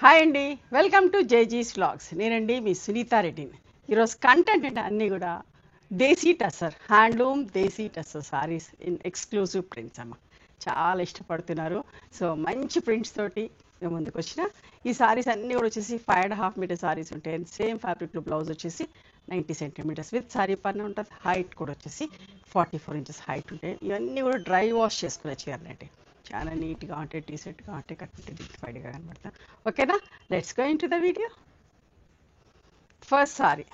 Hi అండి, welcome to జేజీస్ vlogs. నేనండి మీ సునీతా రెడ్డిని. ఈరోజు కంటెంట్ అంటే అన్నీ కూడా desi tussar, handloom desi tussar sarees in exclusive prints అమ్మ. చాలా ఇష్టపడుతున్నారు. సో మంచి ప్రింట్స్ తోటి మేము ముందుకు వచ్చిన ఈ సారీస్ అన్నీ కూడా వచ్చేసి 5.5 మీటర్ సారీస్ ఉంటాయి. సేమ్ ఫ్యాబ్రిక్లో బ్లౌజ్ వచ్చేసి 90 సెంటీమీటర్స్ విత్ సారీ పైన ఉంటుంది. హైట్ కూడా వచ్చేసి 44 ఇంచెస్ హైట్ ఉంటాయి. ఇవన్నీ కూడా డ్రై వాష్ చేసుకునే చీరలండి. చాలా నీట్గా ఉంటాయి, టీషర్ట్గా ఉంటాయి, కట్టుకుంటే డిఫైడ్గా కనబడతాం. ఓకేనా, let's go in to the video. First sorry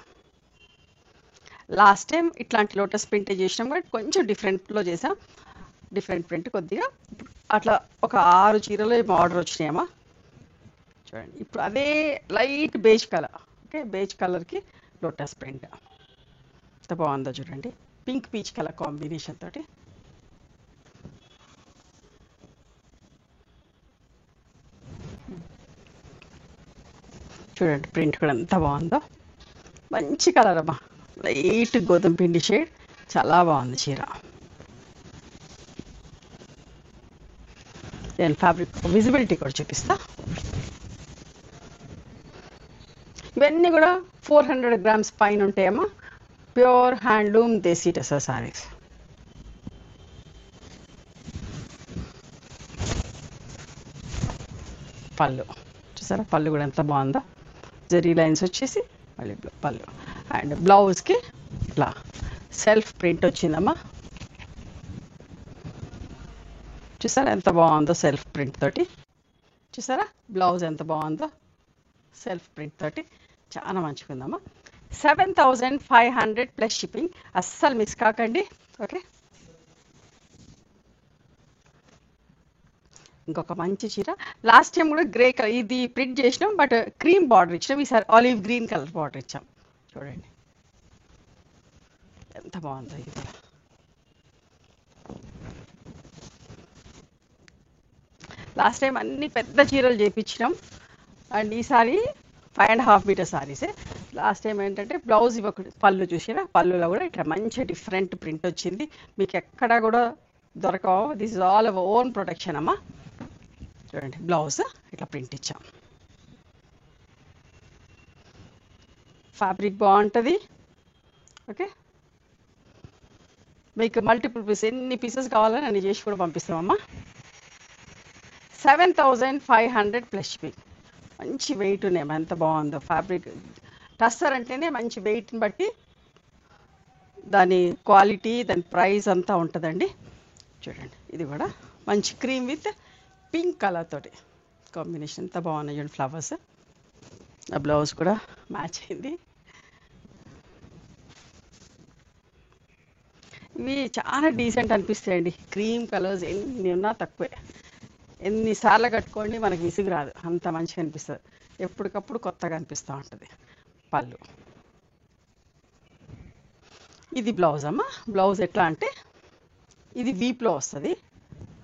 last time ఇట్లాంటి లోటస్ ప్రింట్ చేసినాం, బట్ కొంచెం డిఫరెంట్లో చేసాం. డిఫరెంట్ ప్రింట్ కొద్దిగా అట్లా ఒక 6 చీరలు ఏమో ఆర్డర్ వచ్చినాయమ్మా. చూడండి, ఇప్పుడు అదే light beige colour. Okay, beige కలర్కి లోటస్ ప్రింట్ ఎంత బాగుందో చూడండి. పింక్ పీచ్ కలర్ కాంబినేషన్ తోటి చూడండి. ప్రింట్ కూడా ఎంత బాగుందో, మంచి కలర్ అమ్మా. లైట్ గోధుమ పిండి షేడ్, చాలా బాగుంది చీర. నేను ఫ్యాబ్రిక్ విజిబిలిటీ కూడా చూపిస్తా. ఇవన్నీ కూడా 400 గ్రామ్స్ పైన ఉంటాయమ్మా. ప్యూర్ హ్యాండ్లూమ్ దేశీ టసర్ సారీస్. పళ్ళు చూసారా, పళ్ళు కూడా ఎంత బాగుందో. జరీ లైన్స్ వచ్చేసి మళ్ళీ పళ్ళు. అండ్ బ్లౌజ్కి ఇట్లా సెల్ఫ్ ప్రింట్ వచ్చిందమ్మా. చూసారా ఎంత బాగుందో సెల్ఫ్ ప్రింట్ తోటి. చూసారా బ్లౌజ్ ఎంత బాగుందో సెల్ఫ్ ప్రింట్ తోటి, చాలా మంచిగా ఉందమ్మా. 7,500 ప్లస్ షిప్పింగ్. అస్సలు మిస్ కాకండి. ఓకే, ఇంకొక మంచి చీర. లాస్ట్ టైం కూడా గ్రే కలర్ ఇది ప్రింట్ చేసినాం, బట్ క్రీమ్ బార్డర్ ఇచ్చినాం. ఈసారి ఆలివ్ గ్రీన్ కలర్ బార్డర్ ఇచ్చాం. చూడండి ఎంత బాగుందో ఇది కూడా. లాస్ట్ టైం అన్ని పెద్ద చీరలు చేయించినాం, అండ్ ఈసారి 5.5 మీటర్ సారీసే. లాస్ట్ టైం ఏంటంటే బ్లౌజ్ ఇవ్వకుండా పళ్ళు చూసినా, పళ్ళులో కూడా ఇట్లా మంచి డిఫరెంట్ ప్రింట్ వచ్చింది. మీకు ఎక్కడా కూడా దొరకవు. This is all our own production అమ్మా. చూడండి బ్లౌజ్ ఇట్లా ప్రింట్ ఇచ్చాం. ఫ్యాబ్రిక్ బాగుంటుంది. ఓకే, మీకు మల్టిపుల్ పీస్ ఎన్ని పీసెస్ కావాలని అన్ని చేసి కూడా పంపిస్తామమ్మా. 7,500 ప్లస్ షిప్పింగ్. మంచి వెయిట్ ఉన్నాయి, ఎంత బాగుందో ఫ్యాబ్రిక్. టస్సర్ అంటేనే మంచి వెయిట్ని బట్టి దాని క్వాలిటీ, దాని ప్రైస్ అంతా ఉంటుందండి. చూడండి ఇది కూడా మంచి క్రీమ్ విత్ పింక్ కలర్ తోటి కాంబినేషన్ ఎంత బాగున్నాయి చూడండి. ఫ్లవర్స్, ఆ బ్లౌజ్ కూడా మ్యాచ్ అయింది. ఇవి చాలా డీసెంట్ అనిపిస్తాయండి. క్రీమ్ కలర్స్ ఎన్ని ఉన్నా తక్కువే. ఎన్నిసార్లు కట్టుకోండి మనకి విసుగు రాదు, అంత మంచిగా అనిపిస్తుంది. ఎప్పటికప్పుడు కొత్తగా అనిపిస్తూ ఉంటుంది. పళ్ళు, ఇది బ్లౌజ్ అమ్మ. బ్లౌజ్ ఎట్లా అంటే ఇది వీప్లో వస్తుంది,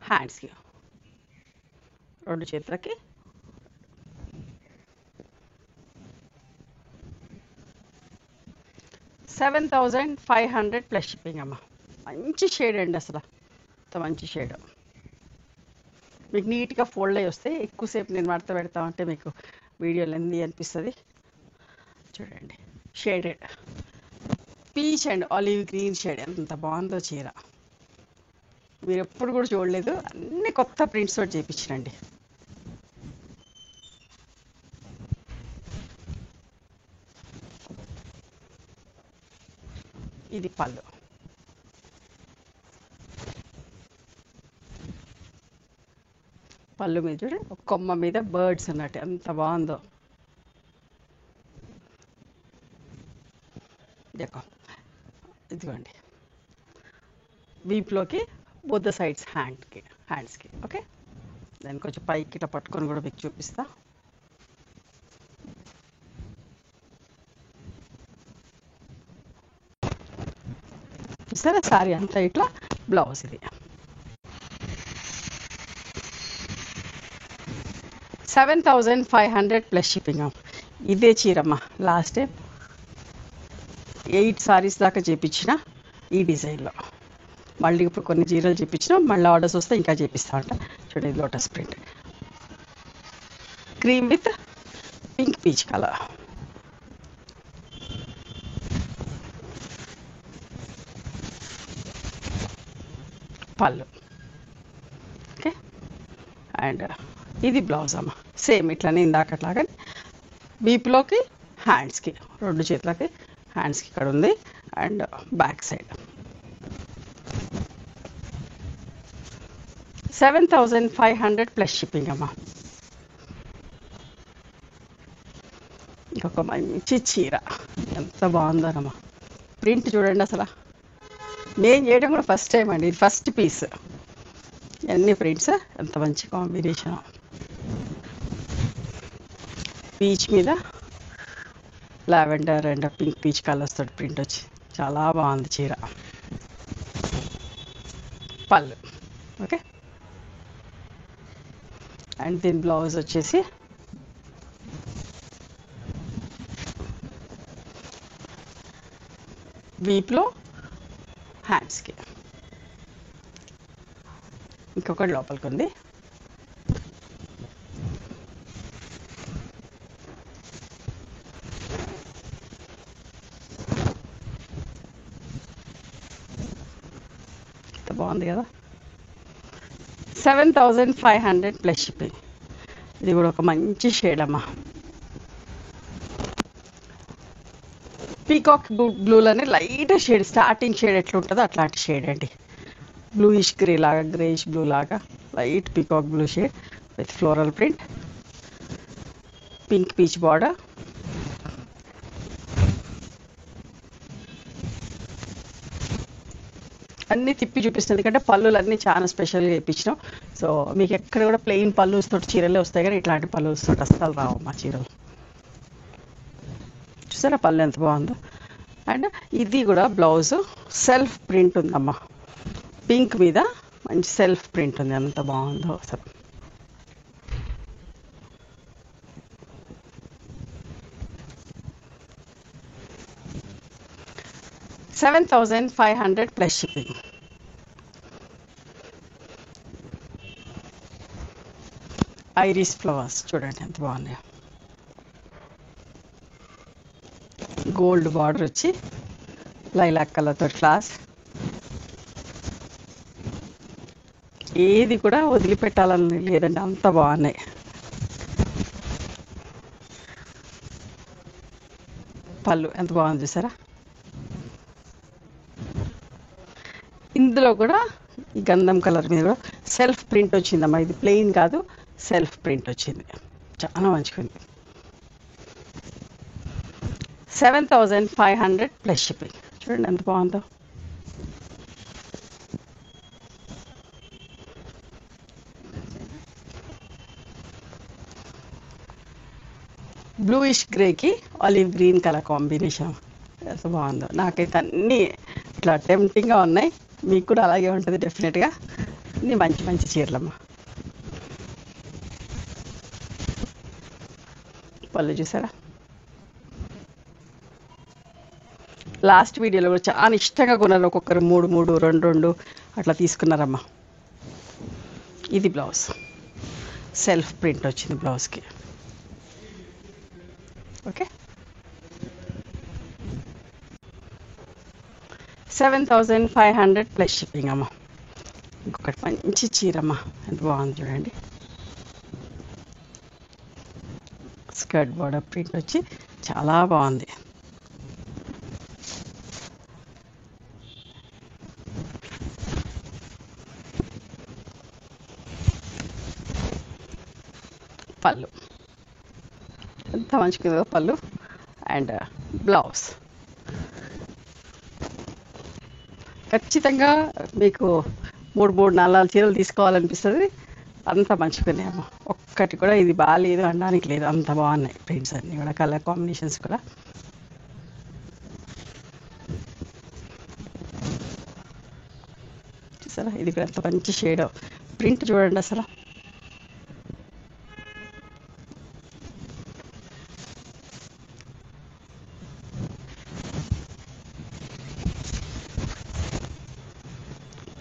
హ్యాండ్స్కి, 2 చేతులకి. $7,500 ప్లస్ షిప్పింగ్ అమ్మ. మంచి షేడ్ అండి, అసలు అంత మంచి షేడ్. మీకు నీట్గా ఫోల్డ్ అయ్యి వస్తాయి. ఎక్కువసేపు నేను మడత పెడతా ఉంటే మీకు వీడియోలు ఎన్ని అనిపిస్తుంది. చూడండి shaded peach and olive green shade, ఎంత బాగుందో చీర. మీరు ఎప్పుడు కూడా చూడలేదు, అన్ని కొత్త ప్రింట్స్ తోటి చేయించినండి. ఇది పళ్ళు. పళ్ళు మీద చూడండి, ఒక కొమ్మ మీద బర్డ్స్ అన్నట్టు ఎంత బాగుందో. దేకో ఇదిగోండి, వీప్లోకి బోత్ ద సైడ్స్ హ్యాండ్స్కి. ఓకే, దాన్ని కొంచెం పైకి ఇట్లా పట్టుకొని కూడా మీకు చూపిస్తా. చూస్తారా సారీ అంతా ఇట్లా. బ్లౌజ్ ఇది 7,500 ప్లస్ షిప్పింగ్. ఇదే చీరమ్మ లాస్ట్ టైం 8 సారీస్ దాకా చేయించిన ఈ డిజైన్లో. మళ్ళీ ఇప్పుడు కొన్ని చీరలు చేయించినాం, మళ్ళీ ఆర్డర్స్ వస్తే ఇంకా చేపిస్తా ఉంటా. చూడండి lotus print, cream with pink peach colour. పళ్ళు. ఓకే, అండ్ ఇది బ్లౌజ్ అమ్మ. సేమ్ ఇట్లానే ఇందాకట్లాగా వీపులోకి హ్యాండ్స్కి, రెండు చేతులకి హ్యాండ్స్కి ఇక్కడ ఉంది. And back side 7,500 plus shipping అమ్మ. ఇంకొక మంచి చీర, ఎంత బాగుందోనమ్మా. ప్రింట్ చూడండి అసలు. నేను చేయడం కూడా ఫస్ట్ టైం అండి, ఇది ఫస్ట్ పీస్. అన్ని ప్రింట్స్ ఎంత మంచి కాంబినేషన్. పీచ్ మీద lavender and pink peach colours తోటి ప్రింట్ వచ్చి చాలా బాగుంది చీర. పళ్ళు. ఓకే, అండ్ దీని బ్లౌజ్ వచ్చేసి వీప్లో హ్యాండ్స్కి, ఇంకొకటి లోపలికి ఉంది. బాగుంది కదా. 7,500 ప్లస్ షిప్పింగ్. ఇది కూడా ఒక మంచి షేడ్ అమ్మా. పీకాక్ బ్లూలోనే లైట్ షేడ్, స్టార్టింగ్ షేడ్ ఎట్లా ఉంటుందో అట్లాంటి షేడ్ అండి. బ్లూయిష్ గ్రే లాగా, గ్రేయిష్ బ్లూ లాగా light peacock blue shade with floral print, pink peach border. అన్నీ తిప్పి చూపిస్తుంది, ఎందుకంటే పళ్ళులు అన్నీ చాలా స్పెషల్గా ఇప్పించినాం. సో మీకు ఎక్కడ కూడా ప్లెయిన్ పళ్ళుస్ తోటి చీరలే వస్తాయి, కానీ ఇట్లాంటి పళ్ళుస్ తోటి అస్సలు రావు మా చీరలు. చూసారా పళ్ళు ఎంత బాగుందో. అండ్ ఇది కూడా బ్లౌజ్ సెల్ఫ్ ప్రింట్ ఉందమ్మా, పింక్ మీద మంచి సెల్ఫ్ ప్రింట్ ఉంది, ఎంత బాగుందో అసలు. $7,500 ప్లస్ షిప్పింగ్. ఐరిస్ ఫ్లవర్స్ చూడండి ఎంత బాగున్నాయో. గోల్డ్ బార్డర్ వచ్చి లైలాక్ కలర్తో క్లాస్. ఏది కూడా వదిలిపెట్టాలని లేదండి, అంత బాగున్నాయి. పళ్ళు ఎంత బాగుంది చూసారా. ఇందులో కూడా ఈ గంధం కలర్ మీద కూడా సెల్ఫ్ ప్రింట్ వచ్చిందమ్మా. ఇది ప్లెయిన్ కాదు, సెల్ఫ్ ప్రింట్ వచ్చింది, చాలా మంచిగా ఉంది. 7,500 ప్లస్ షిప్పింగ్. చూడండి ఎంత బాగుందో. బ్లూయిష్ గ్రేకి ఆలివ్ గ్రీన్ కలర్ కాంబినేషన్ ఎంత బాగుందో. నాకైతే అన్నీ ఇట్లా టెంప్టింగ్గా ఉన్నాయి, మీకు కూడా అలాగే ఉంటుంది డెఫినెట్గా. అన్నీ మంచి మంచి చీరలమ్మా. పళ్ళు చూసారా. లాస్ట్ వీడియోలో కూడా చాలా ఇష్టంగా కొన్నారు, ఒక్కొక్కరు 3, 2, 2 అట్లా తీసుకున్నారమ్మా. ఇది బ్లౌజ్ సెల్ఫ్ ప్రింట్ వచ్చింది బ్లౌజ్కి. ఓకే, 7,500 ప్లస్ షిప్పింగ్ అమ్మా. ఇంకొకటి మంచి చీరమ్మా, ఎంత బాగుంది చూడండి. స్కర్ట్ బార్డర్ ప్రింట్ వచ్చి చాలా బాగుంది. పళ్ళు ఎంత మంచిగా పళ్ళు. అండ్ బ్లౌజ్ ఖచ్చితంగా మీకు 3, 4 చీరలు తీసుకోవాలనిపిస్తుంది, అంత మంచిగానేమో. ఒక్కటి కూడా ఇది బాగాలేదు అనడానికి లేదు, అంత బాగున్నాయి ప్రింట్స్ అన్నీ కూడా, కలర్ కాంబినేషన్స్ కూడా. చూసారా ఇది కూడా ఎంత మంచి షేడ్. ప్రింట్ చూడండి అసలు.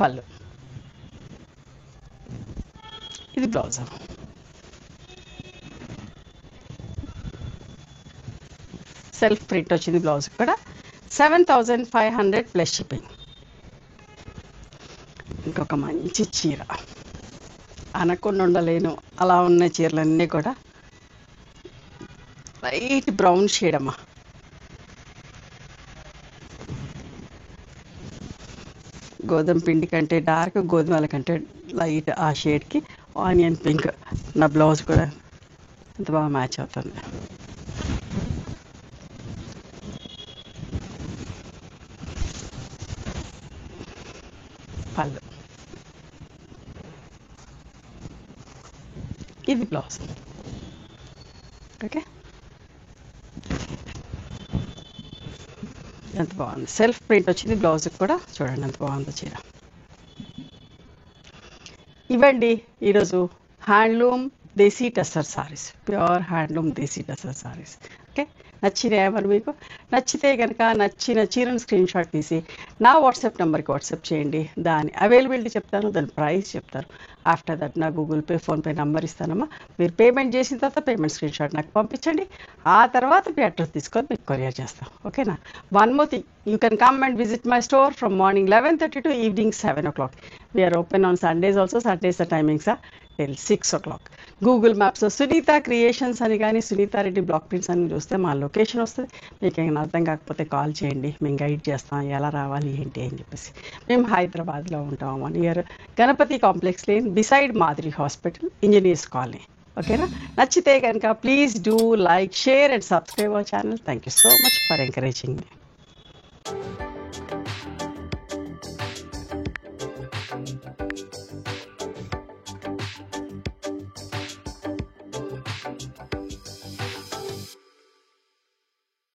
పళ్ళు. ఇది బ్లౌజ్. సెల్ఫ్ ప్రింట్ వచ్చింది బ్లౌజ్ కూడా 7500 ప్లస్ షిప్పింగ్. ఇంకొక మంచి చీర, అనకుండా ఉండలేను అలా ఉన్న చీరలన్నీ కూడా లైట్ బ్రౌన్ షేడ్ అమ్మా. గోధుమ పిండి కంటే డార్క్, గోధుమల కంటే లైట్ ఆ షేడ్కి ఆనియన్ పింక్. నా బ్లౌజ్ కూడా ఎంత బాగా మ్యాచ్ అవుతుంది. పళ్ళు, ఇది బ్లౌజ్. ఓకే, ఎంత బాగుంది. సెల్ఫ్ ప్రింట్ వచ్చింది బ్లౌజ్కి కూడా, చూడండి ఎంత బాగుందో చీర. ఇవ్వండి ఈరోజు handloom desi tussar saris, pure handloom desi tussar saris. Okay, నచ్చినాయా మరి మీకు? నచ్చితే కనుక నచ్చిన చీరను స్క్రీన్ షాట్ తీసి నా వాట్సాప్ నెంబర్కి వాట్సాప్ చేయండి. దాని అవైలబిలిటీ చెప్తాను, దాని ప్రైస్ చెప్తాను. ఆఫ్టర్ దట్ నా గూగుల్ పే, ఫోన్పే నెంబర్ ఇస్తానమ్మా. మీరు పేమెంట్ చేసిన తర్వాత పేమెంట్ స్క్రీన్ షాట్ నాకు పంపించండి. ఆ తర్వాత మీ అడ్రస్ తీసుకొని మీకు కొరియర్ చేస్తాం. ఓకేనా? One more thing, you can come and visit my store from morning 11:30 to evening 7 o'clock. We are open on Sundays also. Sundays the timings are till 6 o'clock. Google మ్యాప్స్లో Sunita Creations అని కానీ Sunitha Reddy block prints అని చూస్తే మా location వస్తుంది. మీకు ఏమైనా అర్థం కాకపోతే కాల్ చేయండి, మేము గైడ్ చేస్తాం ఎలా రావాలి ఏంటి అని చెప్పేసి. మేము హైదరాబాద్లో ఉంటాం, 1 year Ganapathi complex lane beside మాదిరి హాస్పిటల్, ఇంజనీర్స్ కాలనీ. ఓకేనా? నచ్చితే కనుక please do like, share and subscribe our channel. Thank you so much for encouraging me.